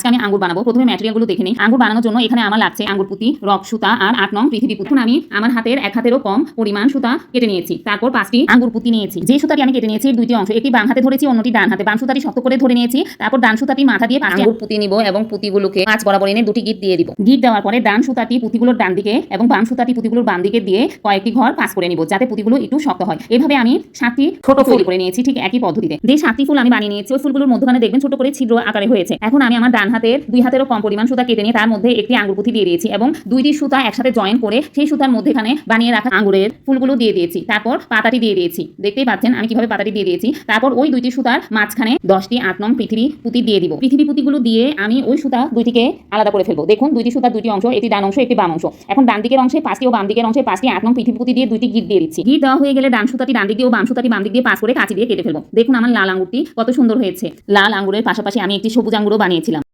আমি আঙ্গুর বানাবো। প্রথমে ম্যাটেরিয়ালগুলো দেখে নিই। আঙ্গুর বানানোর জন্য এখানে আমার লাগছে আঙ্গুর পুঁতি, রক সুতা আর 8 নং পৃথিবী পুঁতি। আমি আমার হাতের 1 হাতেরও কম পরিমাণ সুতা কেটে নিয়েছি। তারপর 5টি আঙ্গুর পুঁতি নিয়েছি। যে সুতাটি আমি কেটে নিয়েছি এর 2টি অংশ, একটি বাম হাতে ধরেছি, অন্যটি ডান হাতে। বাম সুতাটি শক্ত করে ধরে নিয়েছি। তারপর ডান সুতাটি মাথা দিয়ে আঙ্গুর পুঁতি নিব এবং পুঁতিগুলোকে 5 বরাবর এনে 2টি গিট দিয়ে দিব। গিট দেওয়ার পরে ডান সুতাটি পুঁতিগুলোর ডান দিকে এবং বাম সুতাটি পুঁতিগুলোর বাম দিকে দিয়ে কয়েকটি ঘর পাস করে নিব, যাতে পুঁতিগুলো একটু শক্ত হয়। এভাবে আমি 7টি ছোট ফুল করে নিয়েছি, ঠিক একই পদ্ধতিতে। যে 7টি ফুল আমি বানিয়ে নিয়েছি ওই ফুলগুলোর মধ্যখানে দেখবেন ছোট করে ছিদ্র আকারে হয়েছে। এখন আমি আমার ডান হাতের 2 হাতেরও কম পরিমাণ সুতা কেটে নিয়ে তার মধ্যে একটি আঙ্গুর পুঁতি দিয়ে দিয়েছি এবং 2টি সুতা একসাথে জয়েন করে সেই সুতার মধ্যখানে বানিয়ে রাখা আঙ্গুরের ফুলগুলো দিয়ে দিয়েছি। তারপর পাতাটি দিয়ে দিয়েছি। দেখতেই পাচ্ছেন আমি কিভাবে পাতাটি দিয়ে দিয়েছি। তারপর ওই 2টি সুতার মাঝখানে 10টি 8 নং পৃথিবী পুঁতি দিয়ে দিব। পৃথিবী পুঁতিগুলো দিয়ে আমি ওই সুতা দুইটিকে আলাদা করে ফেলবো। দেখুন 2টি সুতার 2টি অংশ, একটি ডান অংশ একটি বাম অংশ। এখন ডান দিকের অংশে 5টি ও বাম দিকের অংশে 5টি 8 নং পৃথিবী পুঁতি দিয়ে 2টি গিট দিয়ে দিচ্ছি। গিট দেওয়া হয়ে গেলে ডান সুতাটি ডান দিক দিয়ে ও বাম সুতাটি বাম দিক দিয়ে পাস করে কাঁচি দিয়ে কেটে ফেলবো। দেখুন আমার লাল আঙ্গুরটি কত সুন্দর হয়েছে। লাল আঙ্গুরের পাশাপাশি আমি একটি সবুজ আঙ্গুরও বানিয়েছিলাম।